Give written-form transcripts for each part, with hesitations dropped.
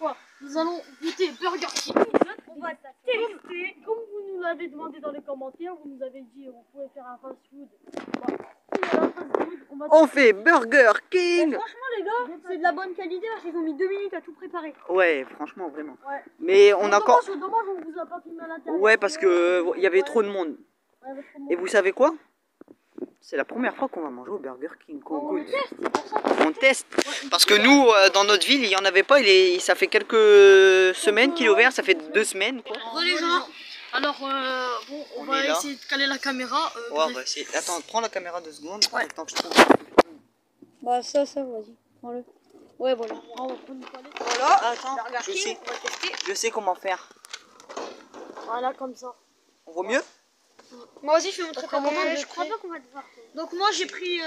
fois, nous allons goûter Burger King. On va tester. Comme vous nous l'avez demandé dans les commentaires, vous nous avez dit vous pouvez faire un fast food. On fait Burger King. Franchement les gars, c'est de la bonne qualité parce qu'ils ont mis 2 minutes à tout préparer. Ouais, franchement, vraiment. Ouais. Mais on a encore... Dommage, on vous a pas filmé à l'intérieur. Ouais, parce que il y avait trop de monde. Ouais, Et vous savez quoi? C'est la première fois qu'on va manger au Burger King, qu'on goûte. On teste. Parce que nous, dans notre ville, il n'y en avait pas. Ça fait quelques semaines qu'il est ouvert. Ça fait 2 semaines, quoi. Bon les gens, alors bon, on va essayer de caler la caméra. Ouais, on va essayer. Attends, prends la caméra 2 secondes. Ouais. Attends que je trouve. Bah ça, vas-y, prends-le. Ouais, voilà. On va prendre une palette. Voilà, attends, Burger King, on va tester. je sais comment faire. Voilà, comme ça. On voit mieux? Moi aussi, je vais montrer comment je crois pas qu'on va devoir. Donc moi, j'ai pris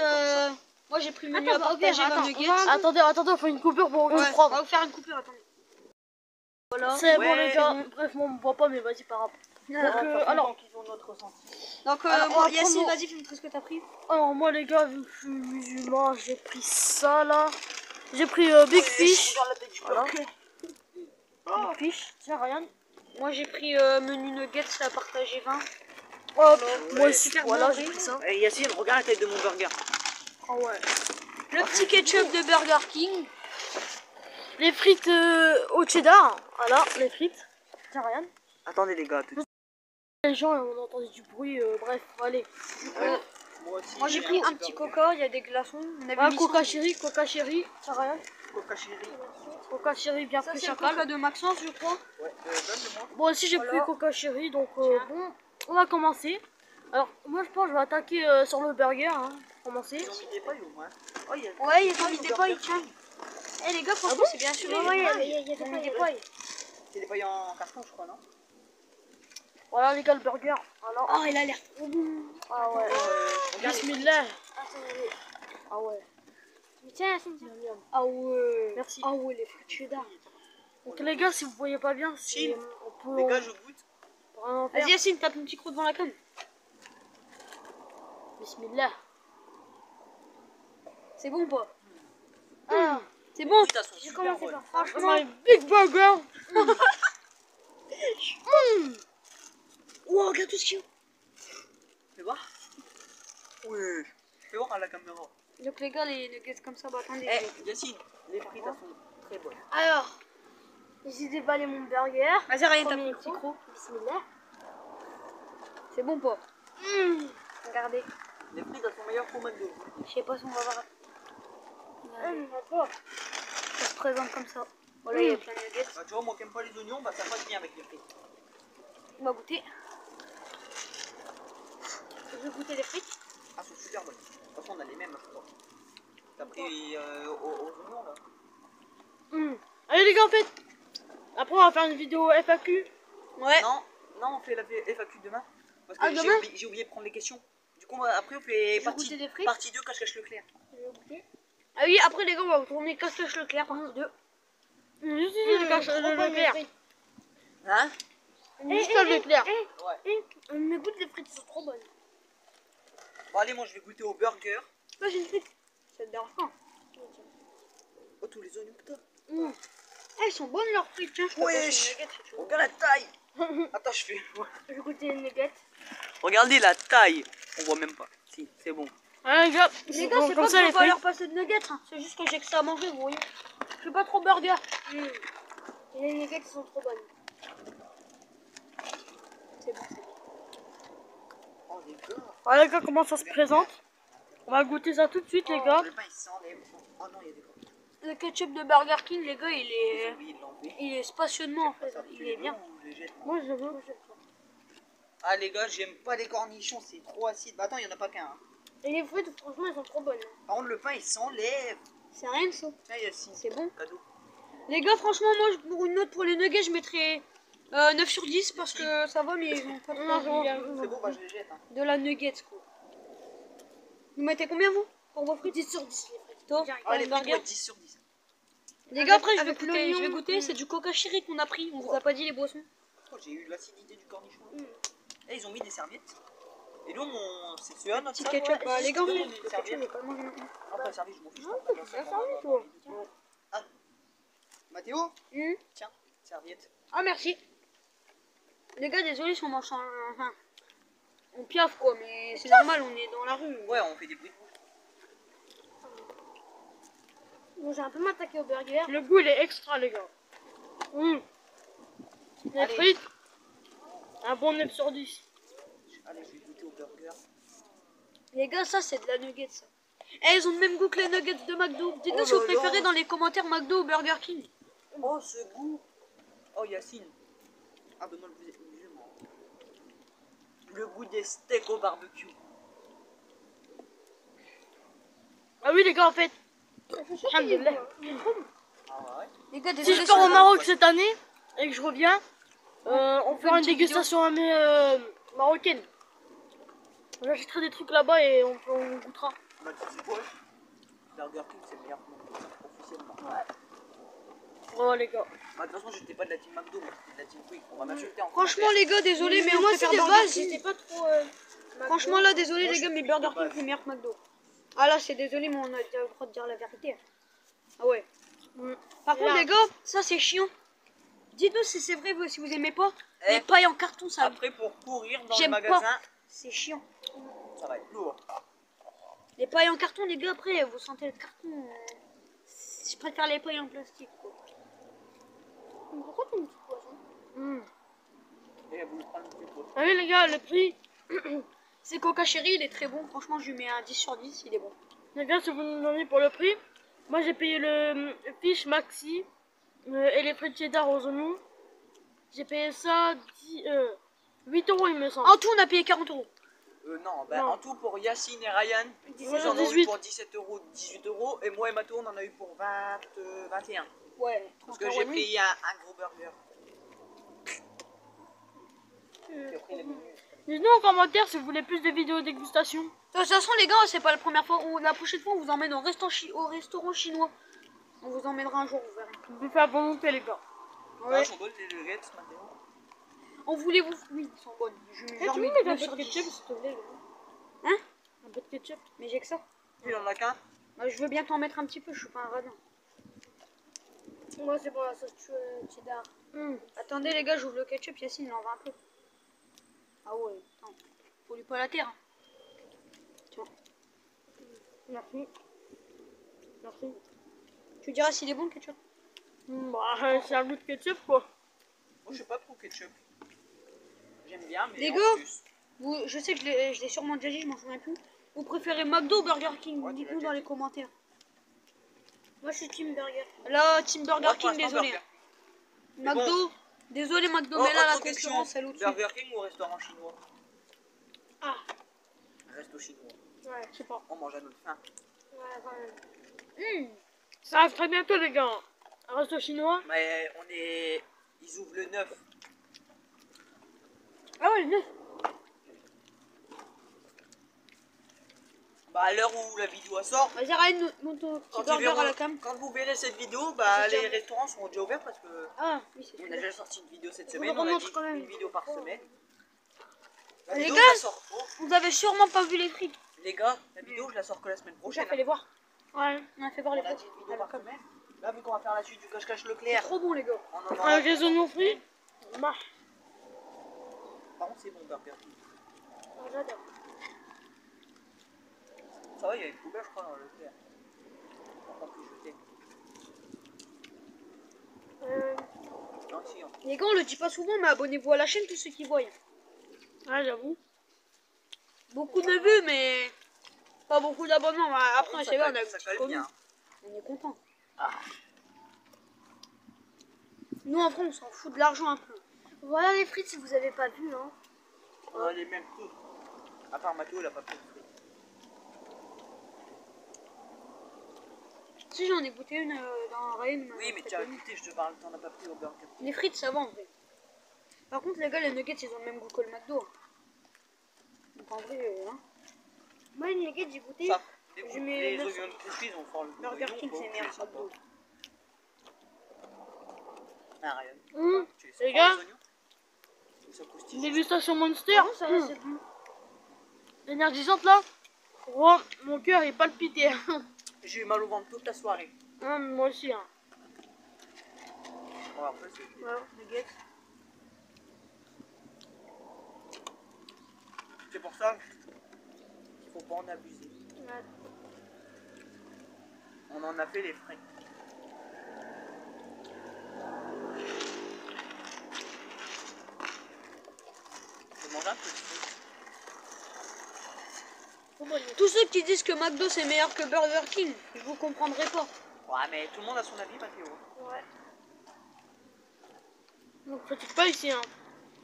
menu à partager dans nuggets. Attendez, on fait une coupure pour vous prendre. On va vous faire une coupure, attendez. Voilà. C'est bon les gars. Bref, moi on me voit pas, mais vas-y, par rapport. Alors, Yacine, vas-y, fais-moi ce que t'as pris. Alors moi les gars, vu que je suis musulman, j'ai pris ça là. J'ai pris Big Fish. Voilà. Big Fish, tiens Ryan. Moi j'ai pris menu nuggets à partager 20. Hop, moi aussi, voilà, j'ai pris ça. Yacine, regarde la tête de mon burger. Ah ouais. Le petit ketchup de Burger King. Les frites au cheddar. Voilà, les frites. Tiens Ryan. Attendez les gars. Les gens ont entendu du bruit, bref, allez. Moi j'ai pris un petit coca, il y a des glaçons. Coca chéri, tiens Ryan. Coca chéri bien pris chacal. Coca de Maxence, je crois. Ouais, donne-le-moi. Bon, aussi j'ai pris Coca chéri, donc bon, on va commencer. Alors, moi je pense que je vais attaquer sur le burger, hein. Commencer. Ils ont mis des pailles au moins. Ouais, ils ont mis des pailles, tiens. Eh les gars, franchement, c'est bien sûr. Ouais, il y a des pailles. C'est des pailles en carton, je crois, non? Voilà les gars, le burger. Alors, Oh, il a l'air trop bon. ah ouais. Bismillah. Ah ouais. Mais tiens, tiens. Ah ouais. Merci. Ah ouais, les frites cheddar. Donc les gars, si vous voyez pas bien, c'est on peut. Les gars, je goûte. Vas-y Yacine, tape un petit croc devant la cam. Bismillah. C'est bon ou pas? Ah, c'est bon. Je commence par Franchement, big burger. Wow, regarde tout ce qu'il y a. Fais voir. Oui. Fais voir à la caméra. Donc les gars, les nuggets comme ça, bah attendez. Eh, Yacine, les frites elles sont très bonnes. Alors, j'ai déballé mon burger. Vas-y, rien, tape Premier un petit croc. Bismillah. C'est bon ou pas? Regardez. Les frites elles sont meilleures qu'au McDo. Je sais pas si on va voir. Ça se présente comme ça. Voilà, il y a plein de nuggets. Bah, tu vois, moi qui aime pas les oignons, bah ça passe bien avec les frites. On va goûter. Je vais goûter les frites. Ah, elles sont super bonnes. De toute façon, on a les mêmes, je crois. T'as pris aux oignons là? Allez les gars, en fait, après on va faire une vidéo FAQ. Ouais. Non, on fait la FAQ demain. Parce que demain j'ai oublié de prendre les questions. Du coup, après, on fait goûter des frites. partie 2 cache Leclerc. Ah oui, après les gars, on va vous tourner cache Leclerc partie 2. Juste le cache Leclerc. Hein? Juste le Leclerc. Ouais. Mais goûte les frites, elles sont trop bonnes. Bon, allez, moi je vais goûter au burger. Moi j'ai une frite. Ça te dérange pas? Oh, tous les oignons, putain. Elles sont bonnes leurs frites, tiens. Wesh, regarde la taille. Attends, je fais. Ouais. Je vais goûter les nuggets. Regardez la taille. On voit même pas. Si, c'est bon. Ouais, les gars, Les gars, c'est pas que je vais pas leur passer de nuggets. Hein. c'est juste que j'ai que ça à manger, vous voyez. Je suis pas trop burger. Et les nuggets sont trop bonnes. C'est bon. Oh, les gars. Voilà les gars, comment ça se présente? On va goûter ça tout de suite, les gars. Le pain il s'enlève. Oh non, il y a des pommes. Le ketchup de Burger King, les gars, J'ai oublié de l'enlever. il est spationnement en fait. Il est bien. Moi je veux. Ah, les gars, j'aime pas les cornichons, c'est trop acide. Bah, attends, il y en a pas qu'un. Hein. Et les frites, franchement, elles sont trop bonnes. Par contre, le pain il s'enlève. C'est rien ça. Tiens, Yacine. C'est bon. Cadeau. Les gars, franchement, moi, pour une note pour les nuggets, je mettrais 9 sur 10 parce que ça va, mais ils ont pas C'est bon, bah je les jette. Hein. de la nuggets quoi. Vous mettez combien vous pour vos frites? 10 sur 10 les frites. Toi, Ah, les pour le frites, ouais, 10 sur 10. Les gars, après, je avec vais goûter. C'est du coca chéri qu'on a pris. On vous a pas dit les boissons. Oh, j'ai eu l'acidité du cornichon. Et ils ont mis des serviettes. Et nous, c'est celui-là notre Petit sac, ketchup. ouais. Bah, les gars, Donne on une serviette. pas le manger maintenant. Ah, pas servi, je m'en fiche. C'est servi, toi. Ah. Mathéo, Hmm. tiens, serviette. Ah, merci. Les gars, désolé si on mange enfin, on piaffe quoi, mais c'est normal, on est dans la rue. Ouais, on fait des bruits de bouche. Bon, j'ai un peu m'attaqué au burger. Le goût, il est extra, les gars. Les Allez. frites, un bon 9 sur 10. Allez, je vais goûter au burger. Les gars, ça c'est de la nugget ça. Eh, ils ont le même goût que les nuggets de McDo. Dites-nous Oh si vous là préférez là. dans les commentaires McDo ou Burger King. Oh, ce goût. Oh, Yacine. Ah, ben moi, le goût des musulmans. Le goût des steaks au barbecue. Ah oui, les gars, en fait. Alhamdoulilah. Ah ouais. Les gars, Si désolé. je pars au si- Maroc cette année et que je reviens, on fera une petite dégustation marocaine. J'achèterai des trucs là-bas et on goûtera. Bah, tu sais quoi? Burger King, c'est le meilleur nom, officiellement. Oh, les gars. Bah, de toute façon, j'étais pas de la team McDo, mais j'étais de la team Quick. On va m'insulter en Franchement, commentaire. les gars, désolé, mais on moi, préfère c'est de Burger base, King. j'étais pas trop. Franchement, là, désolé, Moi, les je gars, suis mais de Burger base. King c'est meilleur que McDo. Ah là, c'est désolé, mais on a le droit de dire la vérité. Ah ouais. Par contre, Là. les gars, ça c'est chiant. Dites-nous si c'est vrai, si vous aimez pas. Eh. Les pailles en carton, ça. Après, pour courir dans le J'aime magasin, pas. C'est chiant. ça va être lourd. Les pailles en carton, les gars, après, vous sentez le carton. Je préfère les pailles en plastique. Quoi. Pourquoi tu me dis poisson? Et elle voulait prendre le plus gros. Ah oui, les gars, le prix. C'est Coca Cherry, il est très bon. Franchement, je lui mets un 10 sur 10, il est bon. Les gars, si vous nous donnez pour le prix, moi j'ai payé le fish maxi et les frites cheddar aux oignons. J'ai payé ça 8 euros, il me semble. En tout, on a payé 40 euros. Non, bah, Non. en tout pour Yacine et Ryan, ils Ouais, en ont eu 18. pour 17 euros, 18 euros. Et moi et Mato, on en a eu pour 20, 21. Ouais, Parce que j'ai pris un gros burger. J'ai pris les menus. Dites-nous en commentaire si vous voulez plus de vidéos dégustation. De toute façon, les gars, c'est pas la première fois. La prochaine fois, on vous emmène au restaurant chinois. On vous emmènera un jour, vous verrez. Vous pouvez faire volonté, les gars. Ouais, sont bonnes les nuggets, Mathéo. On voulait vous. Oui, ils sont bonnes. Je Tu genre peux mets mettre un 9 peu sur de 10. ketchup, s'il te plaît, les gars. Hein? Un peu de ketchup. Mais j'ai que ça. Il en a qu'un. Bah, je veux bien t'en mettre un petit peu, je suis pas un radin. Moi, c'est pour la sauce cheddar. Attendez, les gars, j'ouvre le ketchup. Yacine, il en va un peu. Ah ouais, attends. Faut lui pas la terre. Tiens. Merci. Merci. Tu diras s'il est bon le ketchup? Bah, c'est un goût de ketchup, quoi. Moi, je sais pas trop ketchup. J'aime bien, mais Les en gars, plus. je sais que je l'ai sûrement déjà dit, je m'en souviens plus. Vous préférez McDo ou Burger King? Ouais, tu l'as Dites-nous déjà dans les dit. commentaires. Moi, je suis Team Burger. Là, Team Burger Moi, King, pour l'instant, désolé. Burger. McDo, désolé McDo, Oh, mais là la autre question, concurrence elle est au-dessus. Burger King ou restaurant chinois? Ah, Resto chinois. ouais, je sais pas. On mange à notre faim. Ouais, quand même. Ça arrive très bientôt, les gars. Un resto chinois. Mais ils ouvrent le 9. Ah ouais, le 9. Bah, à l'heure où la vidéo sort, Vas-y, Ryan, monte ton petit burger à la cam. quand vous verrez cette vidéo, bah, C'est les déjà- restaurants seront déjà ouverts parce que Ah, oui, c'est on a celui-là. déjà sorti une vidéo cette Vous semaine. le On a remontre dit quand même. une vidéo par semaine. La Les vidéo, gars, je la sors. Oh, Vous avez sûrement pas vu les frites. les gars, la vidéo, je la sors que la semaine On prochaine. fait les voir. Ouais. On a fait voir On les a frites. dit une vidéo par semaine. Là, vu qu'on va faire la suite du cache-cache Leclerc, Trop bon, les gars. on en aura. Avec les oignons frits. Bah, Par contre, c'est bon, Burger King. j'adore. Ça va, il y a une poubelle, je crois, dans le Leclerc. On va plus jeter. Non, si, hein. Les gars, on le dit pas souvent, mais abonnez-vous à la chaîne, tous ceux qui voient. Ouais, j'avoue. Beaucoup de vues, mais pas beaucoup d'abonnements. Après, Ça c'est vrai, on colle- a ça petit colle commun. bien. On est content. Ah. Nous, en vrai, on s'en fout de l'argent un peu. Voilà les frites si vous avez pas vu, hein. On a les mêmes tous. À part Mathieu, il a pas pris de frites. Si, j'en ai goûté une dans Ryan. Oui, mais tu as goûté, je te parle, t'en as pas pris au Burger King. Les frites, ça va en vrai. Par contre, les gars, les nuggets, ils ont le même goût que le McDo. Donc en vrai, hein. Moi, les nuggets, j'ai goûté. Ça, Je mets les 900. oignons crispy, ils vont faire le Burger oignon, King, bon, c'est tu meilleur les sens McDo. pas. Ah, Ryan. Tu les sens Les pas, gars, les oignons Ou ça croustille? dégustation Monster. Ah, ça va, c'est bon. Énergisante là. Oh, mon cœur est palpité. J'ai eu mal au ventre toute la soirée. Moi aussi. Hein. Ouais, après, c'est... Ouais, nuggets. C'est pour ça qu'il faut pas en abuser. Ouais. On en a fait les frais. Je mange un peu de frites. Tous ceux qui disent que McDo c'est meilleur que Burger King, je vous comprendrai pas. Ouais, mais tout le monde a son avis, Mathéo. Ouais. Donc critique pas ici, hein.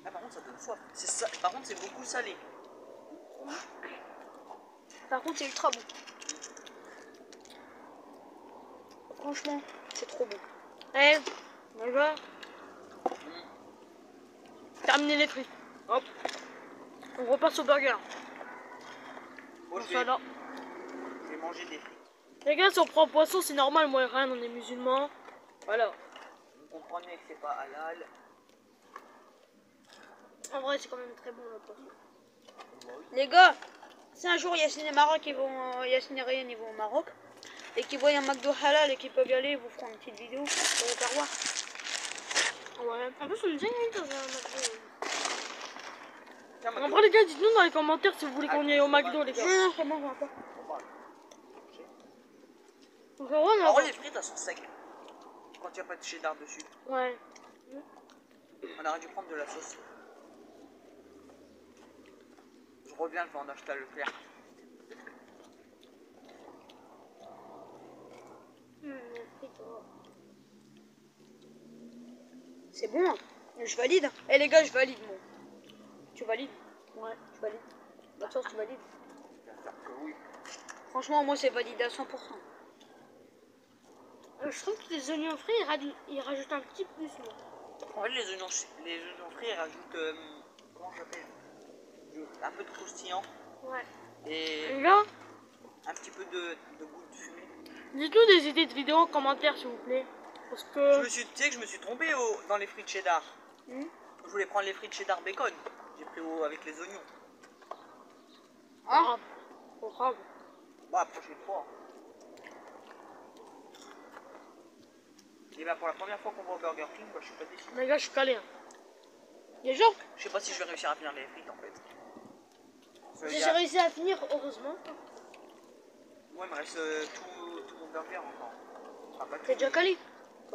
Ah, par contre, ça donne soif. Ça... Par contre, c'est beaucoup salé. Par contre, c'est ultra bon. Franchement, c'est trop bon. Eh, on va terminer les frites. Hop. On repasse au burger. Bon, Ça là. je vais manger des frites. Les gars, si on prend poisson, c'est normal. Moi et Ryan, on est musulmans. Voilà. Vous comprenez que c'est pas halal. En vrai, c'est quand même très bon le poisson. Bah oui. Les gars, si un jour Yacine et Maroc, Yacine et Ryan ils vont au Maroc et qu'ils voient un McDo halal et qu'ils peuvent y aller, ils vous feront une petite vidéo pour vous faire voir. Ouais. En plus, on est déjà allé dans un McDo. Tiens, En Mathéo. vrai, les gars, dites-nous dans les commentaires si vous voulez qu'on y aille au McDo, les gars. Non, c'est bon, on va pas. Donc, en vrai, on En vrai, a... les frites, elles sont secs. Quand il n'y a pas de cheddar dessus. Ouais. On aurait dû prendre de la sauce. Je reviens, je vais en acheter à Leclerc. C'est bon, hein. Je valide. Eh les gars, je valide moi. Tu valides? Ouais, je valide. La sauce, tu valides? Bien sûr que oui. Franchement, moi c'est validé à 100%. Je trouve que les oignons frits, ils rajoutent un petit plus, moi. En fait, les oignons frits, ils rajoutent. Comment ça s'appelle? Un peu de croustillant. Ouais. Et Les gars, un petit peu de goût de fumée. dites-nous des idées de vidéos en commentaire, s'il vous plaît. Parce que... Tu sais que je me suis trompé dans les frites cheddar. Je voulais prendre les frites cheddar bacon. J'ai pris avec les oignons. Ah, oh, grave. Bon, la prochaine fois. Et bah, pour la première fois qu'on va au Burger King, bah, je suis pas déçu. Les gars, je suis calé. Hein. Les gens, Je sais pas si je vais réussir à finir les frites en fait. Parce que J'ai réussi à finir, heureusement. Moi, il me reste tout mon burger encore. Ah, pas tout. t'es déjà calé?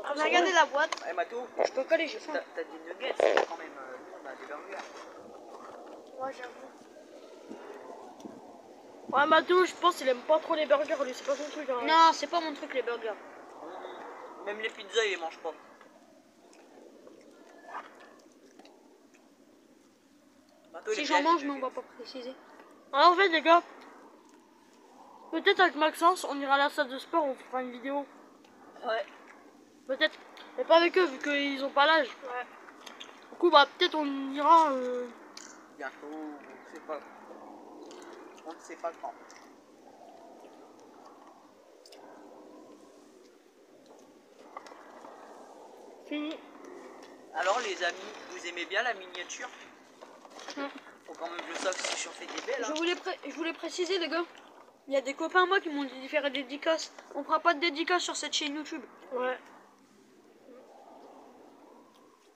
Ah, mais regardez la boîte. Eh, Mathéo, Je peux caler, j'ai faim. t'as des nuggets quand même. Nous, on a des burgers. Ouais, j'avoue. Ouais, Mathieu, je pense qu'il aime pas trop les burgers, lui, c'est pas son truc. Hein. Non, c'est pas mon truc les burgers. Même les pizzas, il les mange pas. Mathéo, Si les j'en pièges, mange, les mais on va nuggets. pas préciser. Ah, en fait, les gars, peut-être avec Maxence, on ira à la salle de sport, on fera une vidéo. Ouais. Peut-être. Mais pas avec eux, vu qu'ils ont pas l'âge. Ouais. Du coup, bah, peut-être on ira. Bientôt, on ne sait pas. On ne sait pas quand. Fini. Alors, les amis, vous aimez bien la miniature? Mm. Faut quand même que je sache si je fais des belles. Hein. Je voulais préciser, les gars. Il y a des copains à moi qui m'ont dit de faire des dédicaces. On fera pas de dédicaces sur cette chaîne YouTube. Ouais.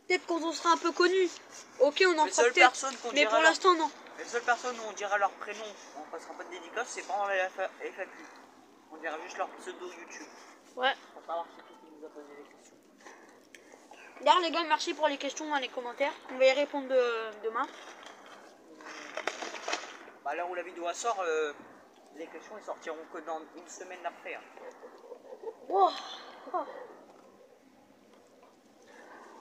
Peut-être quand on sera un peu connu. Ok, on en Les fera seules peut-être. personnes qu'on Mais dira pour leur- l'instant, non. Les seules personnes où on dira leur prénom, on passera pas de dédicace, c'est pendant la FAQ. On dira juste leur pseudo YouTube. Ouais. Pour savoir c'est qui nous a posé les questions. D'ailleurs, les gars, merci pour les questions dans les commentaires. On va y répondre demain. Bah, là où la vidéo sort, les questions elles sortiront que dans une semaine après. Hein. Oh.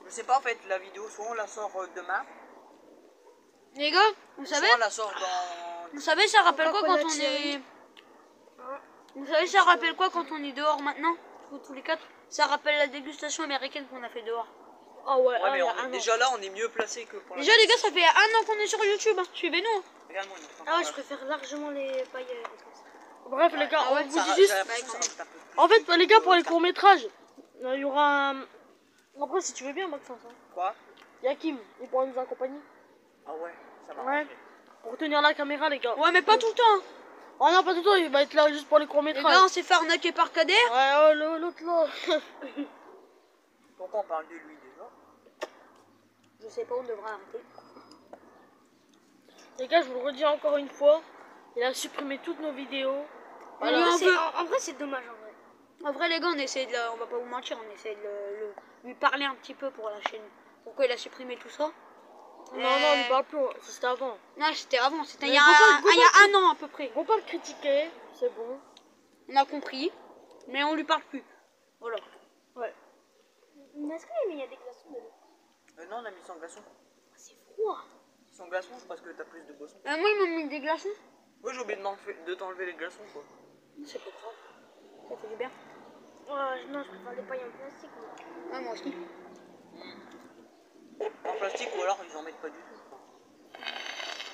Je sais pas en fait, la vidéo soit on la sort demain, Les gars, vous savez, soit on la sort dans... vous savez, ça rappelle quoi Coca-Cola quand on est... Thierry. Vous savez, ça rappelle quoi quand on est dehors maintenant, tous les quatre? Ça rappelle la dégustation américaine qu'on a fait dehors. Ah ouais, Ouais ah, mais il y a on est- un an. déjà là on est mieux placé que pour la... Déjà, les gars, ça fait 1 an qu'on est sur YouTube. Hein. Suivez-nous. Regarde-moi une fois. Ah ouais, je préfère largement les paillettes. Bref, les gars, Ah ouais, on vous Ça- dit j'ai juste. l'impression que ça rajoute un peu plus. En fait, les gars, pour les courts-métrages, il y aura un. Après, si tu veux bien, Maxence. Hein. Quoi? Il y a Kim, il pourra nous accompagner. Ah ouais, ça m'a Ouais. rappelé. Pour tenir la caméra, les gars. Ouais, mais pas tout le temps. Hein. Oh non, pas tout le temps, il va être là juste pour les Les courts-métrages. gars, on s'est fait arnaquer par Kader. Ouais, oh, l'autre là. Pourquoi on parle de lui déjà? pas. Je sais pas, on devrait arrêter. Les gars, je vous le redis encore une fois, il a supprimé toutes nos vidéos. Voilà. En vrai, c'est dommage en vrai. En vrai, les gars, on essaie de on va pas vous mentir, on essaie de lui parler un petit peu pour la chaîne. Pourquoi il a supprimé tout ça? Non, on ne parle plus, c'était avant. Non, c'était avant, c'était il Mais y a un an à peu près. On peut le critiquer, c'est bon. On a compris, mais on lui parle plus. Voilà. Ouais. Mais est-ce qu'il y a des glaçons dedans? Non, on a mis sans glaçon. C'est froid. Sans glaçon, c'est parce que t'as plus de boissons. Moi, ils m'ont mis des glaçons. Moi, j'ai oublié de t'enlever les glaçons, quoi. C'est pas grave. Ça fait du bien. Non, je préfère les pailles en plastique. Moi. Ouais, moi aussi. En plastique, ou alors ils en mettent pas du tout, quoi.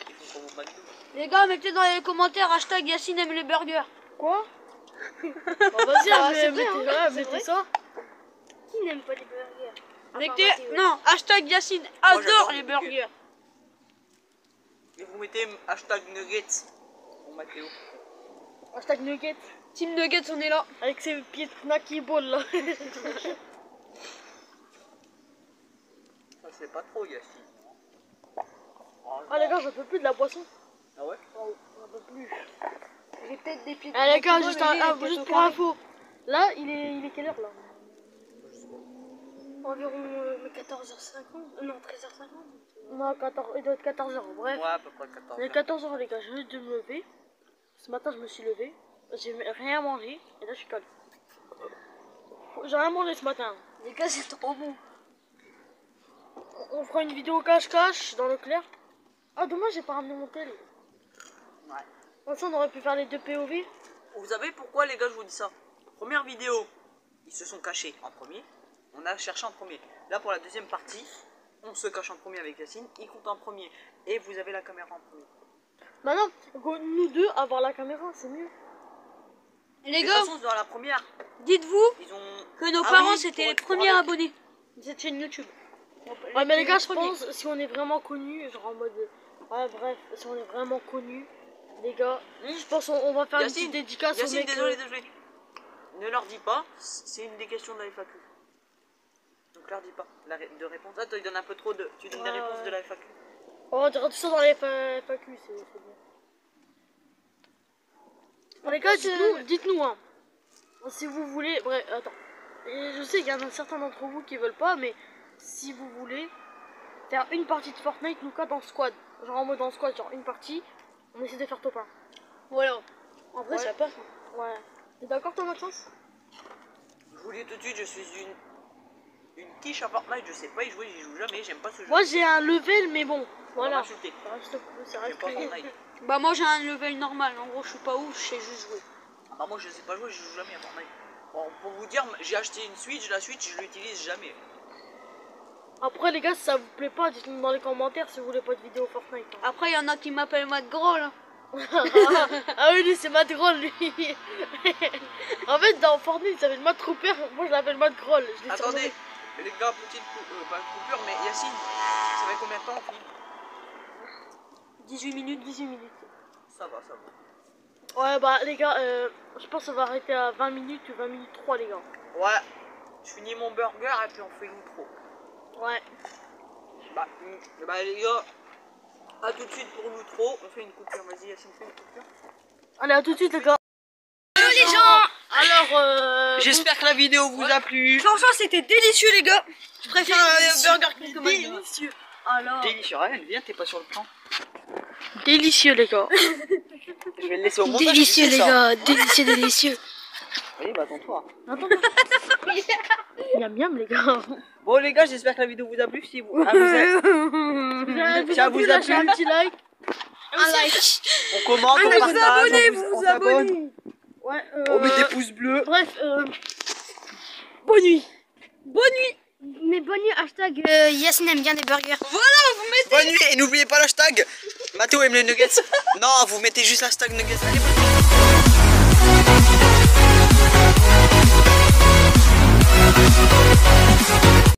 Ils font comme au McDo. Les gars, mettez dans les commentaires hashtag Yacine aime les burgers. Quoi? Bon, vas-y, Ah, mettez c'est vrai, hein, c'est mettez vrai. ça. Qui n'aime pas les burgers? Mettez, Mathéo. non, hashtag Yacine j'adore adore les les burgers. Et vous mettez hashtag nuggets pour Mathéo. Hashtag Nugget. Team Nuggets, on est là. Avec ses pieds de knacky ball là. Ça, c'est pas trop, Yacine. Ah les gars, j'en peux plus de la boisson. Ah ouais? Oh, j'en peux plus. J'ai peut-être des pieds de Ah les gars, knacky juste, ball, mais juste peut-être pour au info. Là, il est quelle heure là? Environ 14h50. Non, 13h50. Non, 14, il doit être 14h. Bref, Ouais, à peu près 14 il est 14h les gars, je viens de me lever. Ce matin, je me suis levé. J'ai rien mangé. Et là, je suis calme. J'ai rien mangé ce matin. Les gars, c'est trop bon. On fera une vidéo cache-cache dans le clair. Ah, dommage, j'ai pas ramené mon tel. Ouais. Comme ça, on aurait pu faire les deux POV. Vous savez pourquoi, les gars, je vous dis ça? Première vidéo, ils se sont cachés en premier. On a cherché en premier. Là, pour la deuxième partie, on se cache en premier avec Yacine. Il compte en premier. Et vous avez la caméra en premier. Bah non, nous deux, avoir la caméra, c'est mieux. Les De toute gars, façon, dans la première, dites-vous ils ont... que nos Ah parents oui, c'était les pour premiers avec- abonnés de cette chaîne YouTube. Ouais, mais les gars, je premiers. pense, si on est vraiment connus, genre en mode. Ouais, bref, si on est vraiment connus, les gars, je pense on va faire une Yacine, petite dédicace au Yacine, mec. désolé. Ne leur dis pas, c'est une des questions de la FAQ. Donc leur dis pas de réponse. Ah, toi, il donne un peu trop de... Tu donnes des Ouais, réponses ouais. de la FAQ. On dira tout ça dans les FAQ, c'est bien. Bon, les gars, dites-nous, hein. Si vous voulez. Bref, attends. Et je sais qu'il y en a certains d'entre vous qui veulent pas, mais si vous voulez faire une partie de Fortnite, nous, dans squad. Genre en mode en squad, genre une partie, on essaie de faire top 1. Voilà. En vrai, Ouais. ça passe. Ouais. T'es d'accord, toi, Maxence? Je vous le dis tout de suite, je suis une quiche à Fortnite. Je sais pas y jouer, j'y joue jamais. J'aime pas ce jeu. Moi, j'ai un level, mais bon. On va Voilà. m'insulter. Ça reste, ça J'aime reste pas que- Fortnite. Bah moi j'ai un level normal. En gros, je suis pas ouf, je sais juste jouer. Ah, moi, je sais pas jouer, je joue jamais à Fortnite. Bon, pour vous dire, j'ai acheté une Switch, la Switch, je l'utilise jamais. Après, les gars, si ça vous plaît pas, dites-nous dans les commentaires si vous voulez pas de vidéo Fortnite. hein. Après, il y en a qui m'appellent Matt Gros là. Ah oui, lui, c'est Matt Groll, lui. En fait, dans Fortnite, il s'appelle Matt Trooper. Moi, je l'appelle Matt Groll. Je l'ai Attendez, surnommé. les gars, petite pas coupure, mais Yacine, ça fait combien de temps on filme? 18 minutes. 18 minutes. Ça va, ça va. Ouais, bah, les gars, je pense que ça va arrêter à 20 minutes ou 20 minutes 3, les gars. Ouais, je finis mon burger et puis on fait l'outro. Ouais. Bah, les gars, à tout de suite pour l'outro. On fait une coupure, vas-y Yacine, fais une coupure. Allez, à tout de suite, les gars. Les gens. Alors, J'espère que la vidéo vous a plu. Franchement, c'était délicieux, les gars. Je préfère un Burger King que McDonald's. délicieux. Alors. Délicieux, Ryan, viens, t'es pas sur le plan. Délicieux, les gars. Je vais le laisser au montage. Délicieux, tu sais les ça. gars. Délicieux, délicieux. Oui, bah attends-toi. Miam miam, les gars. Bon les gars, j'espère que la vidéo vous a plu. Si vous, ça vous a lâchez un plu, petit like. Un like. on commente, on partage, on s'abonne, Ouais, on met des pouces bleus. Bref, bonne nuit. Bonne nuit. Mais bonne nuit, hashtag Yacine aime bien les burgers. Bonne nuit et n'oubliez pas l'hashtag Mathéo aime les nuggets. Non, vous mettez juste l'hashtag nuggets. Allez, bonne nuit.